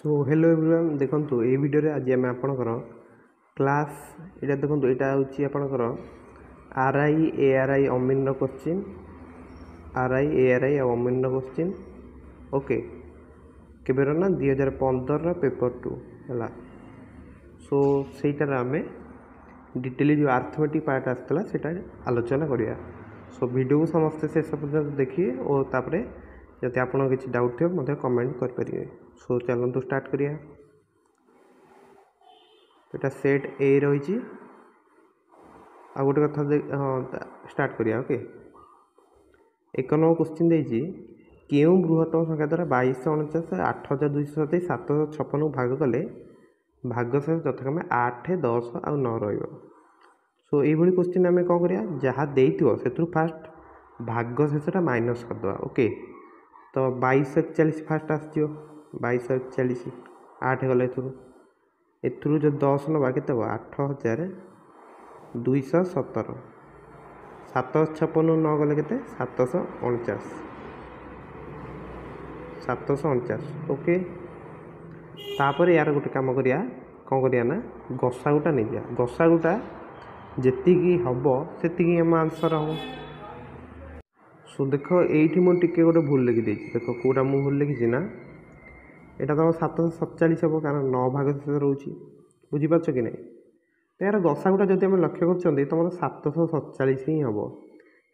So hello everyone देखो ये video रे आज आम आपणकर क्लास यहाँ देखो यहाँ हूँ आपणकर आरआई एआरआई अमीन क्वेश्चन आरआई एआरआई अमीन क्वेश्चन ओके केवेर ना 2015 पेपर 2 है। सो सहीटार आम डिटेली जो आर्थमेटिक पार्ट आसला से आलोचना करिया। सो वीडियो को समस्ते शेष पर्यटन देखिए और तापरे जब आप किसी डाउट थे मत कमेंट करेंगे। सो चलते स्टार्ट करिया। यहाँ सेट ए रही आ गोटे कथा हाँ स्टार्ट करिया। ओके एक नंबर क्वेश्चन देती क्यों बृहत्तम संख्या द्वारा 2249 8227 756 भाग कले भागशेष यथाक्रमे 8 10 और 9 रहा। सो ये क्वेश्चन आम कौन करिया जहाँ देइथिबो सेथुरु फास्ट भागशेषटा माइनस करदे। ओके तो 2241 फास्ट आसो 2241 8 गला एथुरु जो 10 नवा के 8217 756 9 गले के 749 749। ओके तापर यार गोटे कम करिया कौन करिया ना गसागुटा नहीं दिया गसागुटा जी हम से आम आंसर हम। सो देख ये मुझे गोटे भूल लिखी देख कौटा मुझे भूल लिखी ना यहाँ तुम 747 हम कारण 9 भाग शेष रोचे बुझीपार कि नहीं। तो यार गसागुटा जब आम लक्ष्य कर तुम 747 ही हम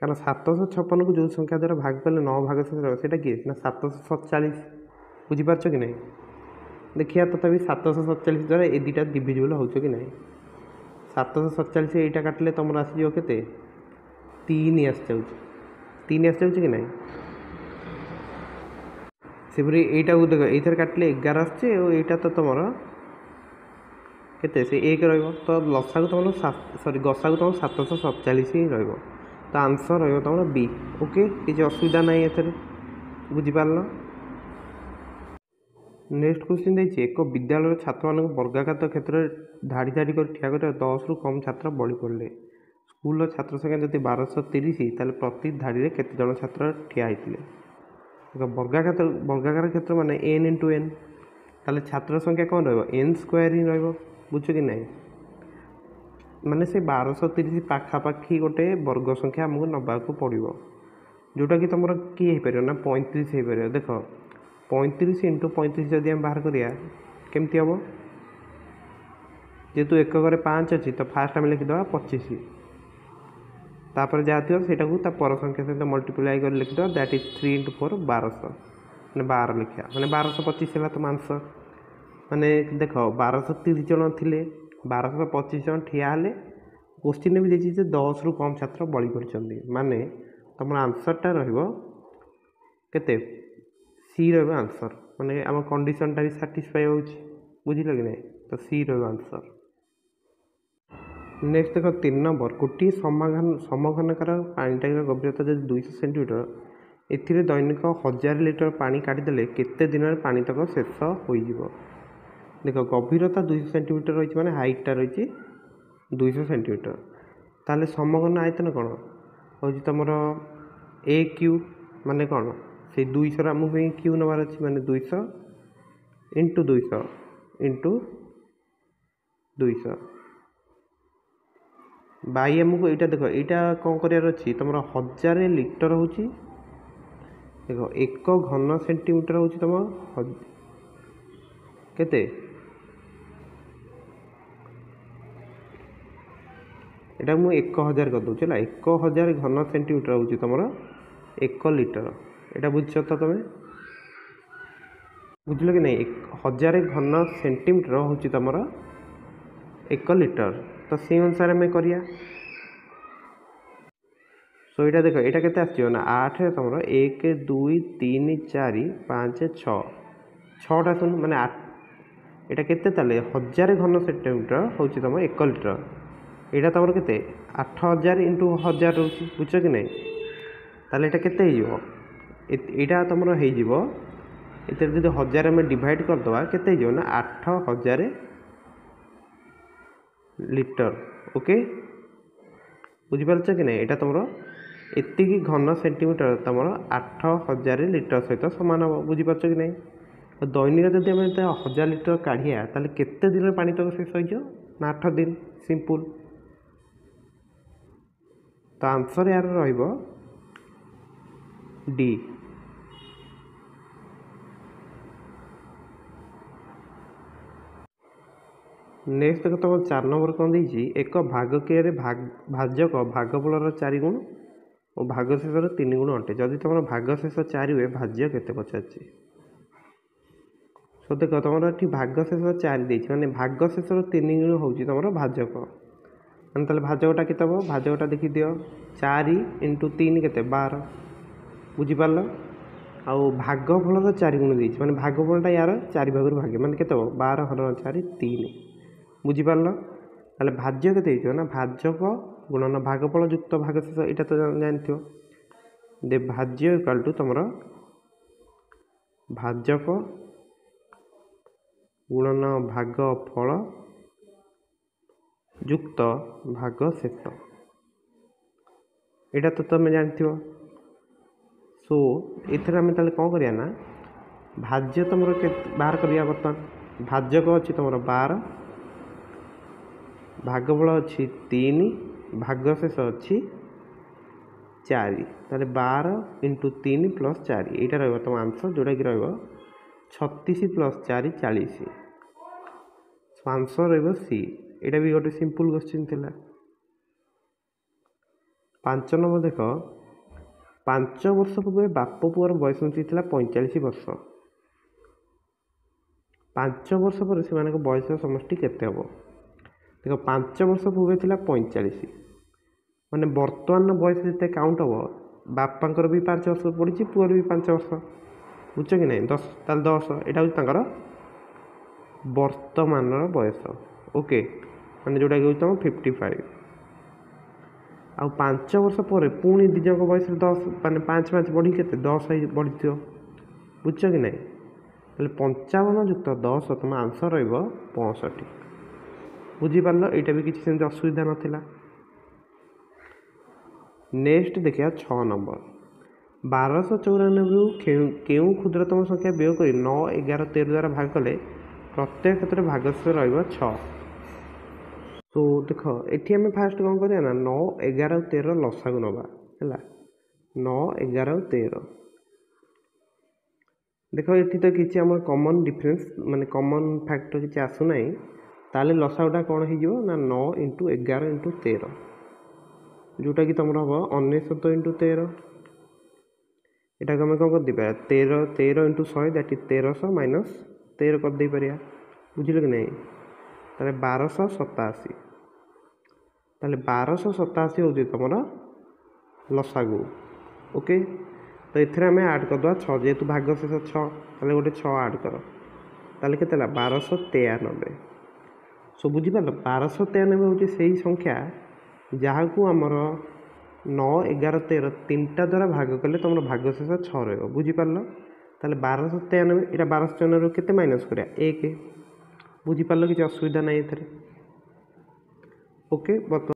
कारण 756 को जो संख्या द्वारा भाग कले 9 भाग शेष रहा किए ना 747 बुझीपार कि नहीं। देखिए तथापि 747 द्वारा ये दुटा डिविजिबल हो कि नहीं 747 यहाँ काटिले तुम आसो के 3 आस कि नहीं सेपरी यहीटा को देख ये काटिले 11 आसटा तो तुम के एक तो लसा को तुम सरी गसा को तुम 747 ही तो आंसर तुम बी। ओके किसी असुविधा ना ये बुझीपार। नेक्स्ट क्वेश्चन देखिए एक विद्यालय छात्र मान वर्गाकार क्षेत्र में धाड़ी धाड़ी कर ठिया कर 10 रु कम छात्र बड़ी पड़े स्कूल छात्र संख्या जब 1230 ताल प्रति धाड़ी में केते जन छात्र ठिया होते वर्गाकार क्षेत्र माने एन इंटू एन ताले छात्र संख्या कौन एन स्क्वायर ही रुझ कि नहीं माने से 1230 पाखापाखि गोटे वर्ग संख्या आमको नवाक पड़ो जोटा कि तुम किए हो पार ना 35 हो पार। देख 35 इंटू 35 जदि आम बाहर करिया केमती हम जेहेतु एक घरे 5 अच्छी तो फास्ट आम लिखिद 25 तापर जहाँ थी से पर संख्या सहित मल्टीप्लाई कर लिखिद दैट इज 3 इंटू 4 1200 मैंने 12 लिखा मैंने 1225 है तुम आंसर माने देख 1230 जन थे 1225 जन ठिया हेले क्वेश्चन भी देखिए 10 रु कम छात्र बड़ी पड़ते माने तुम आंसरटा रते सी आंसर माने आम कंडीशनटा भी साटिस्फाई हो बुझल कि नहीं तो सी आंसर। नेक्स्ट देख 3 नंबर गोटे समघनकार पानी टैंकर गभीरता जब 200 सेंटीमीटर एथिरे दैनिक 1000 लिटर पानी काटिदेले केते दिन में पानी तक शेष हो। देख गभीरता 200 सेंटीमीटर रही माने हाइटटा रही 200 सेंटीमीटर ताले समघन आयतन कौन हो तुम ए क्यू माने कौन से 200 आमको क्यू नबार अच्छी माने 200 इंटू 200 इंटू 200 बाई आमको यहाँ देख यहाँ कौन करार अच्छी तुम 1000 लिटर हूँ देख 1 घन सेंटीमीटर हूँ तुम केते यहाँ मुझे 1000 कर दूसरी है 1000 घन सेंटीमीटर हूँ तुम 1 लिटर यहाँ बुझ तो तुम्हें बुझल कि नहीं 1000 घन सेंटीमीटर हूँ तुम 1 लिटर तो से अनुसार आम करिया। सो यहाँ देख यहाँ के आसना 8 तुम 1 2 3 4 5 6 6टा शुन माने 8 यहाँ के 1000 घन सेंटीमीटर हूँ तुम 1 लिटर यहाँ तुम के 8000 इंटू 1000 रोचे बुझ कि नहीं ताले यहाँ के यहाँ तुम हो जब 1000 आम डिवाइड करदे के ना 8000 लिटर। ओके बुझीपार कि नहीं यहाँ तुम एति घन सेंटीमीटर तुम 8000 लिटर सहित सामान हम बुझीपार कि नहीं दैनिक जदि आम 1000 लिटर काढ़िया ताले केते दिन पानी तक शेष हो ना 8 दिन सिंपल। तो आंसर यार रहिबो डी। नेक्स्ट देख तुम 4 नंबर कौन देछि एक भागकीय भाजक भागफल 4 गुण और भागशेषर 3 गुण अटे जदि तुम भागशेष 4 हुए भाज्य केते पचारछि। सो देख तुम ये भागशेष 4 देछि माने भागशेषर 3 गुण होउछि तुम भाजक माने ताले भाजकटा केते हो भाजकटा देखि दियो 4 × 3 केते 12 बुझि पारलो। आउ भागफल 4 गुण देछि माने भागफलटा यार 4 भाग भागे माने केते हो 12 हरण 4 3 बुझी पारल। ताले भाज्य केते हो ना भाजक गुणन भागफल युक्त भागशेष एटा तो जानथियो दे भाज्य इक्वल टू तुमरो भाजक गुणन भागफल युक्त भागशेष एटा तो तुम जानथियो। सो एथरे आम ताले कौन करिया ना भाज्य तुमरो के बाहर करिया बर्तमान भाजक अछि तुमरो 12 भागफल अच्छी 3 भागशेष अच्छी 4 ताले 12 × 3 + 4 यहाँ रहा तुम आंसर जोटा कि रहा 36 + 4 40। आंसर रहा सी। यहाँ भी गोटे सिंपल क्वेश्चन थिला। 5 नंबर देख 5 वर्ष पूर्व बाप पुअर बयस मिशिला 45 वर्ष 5 वर्ष पर से बयस समष्टि केते हम देख 5 वर्ष पूर्व थी 45 माने बर्तमान बयस जिते काउंट हम बापांकर भी 5 वर्ष पड़ी पुअर भी 5 वर्ष बुझ कि नहीं 10 ताल 10 यहाँ हूँ वर्तमान बयस ओके माने जोटा कि तुम 55 आउ 5 वर्ष पर पुणी दिज बयस 10 माने 5 5 बढ़ी के 10 बढ़ी थो बुझ कि नहीं 55 + 10 तुम आंसर रहा 65 बुझीपार। यहाँ भी किसी सेमती असुविधा नाला। नेक्स्ट देखिए 6 नंबर 1294 क्यों क्षुद्रतम संख्या व्यय कर 9 11 13 द्वारा भाग कले प्रत्येक क्षेत्र में भागशेष रहा 6। तो देख ये आम फास्ट कौन करिया ना 9 11 13 लसागु नवा है 9 11 13 देख ये तो किसी आम कमन डिफरेन्स माने कमन फैक्टर किसी आसुना ताले लसागुटा कौन हो ना 9 × 11 × 13 जोटा कि तुम हम 19 × 13 यहाँ आम कौन कर 13 13 × 100 दैट इज 1300 - 13 करदे पार बुझल कि नहीं ताले 1287 ताले 1287 हूँ तुम लसागु ओके। तो ये आम आड करदे 6 जेहेतु भागशेष 6 ताले गोटे 6 आड कर ताले के 1293 सो बुझीपार 1293 हूँ से संख्या जहाँ को आमर 9 11 13 3टा द्वारा भाग कले तुम भागशेष 6 रहा बुझीपार ताले 1293 यहाँ 1293 के माइनस करा 1 बुझीपार किसी असुविधा ना ओके।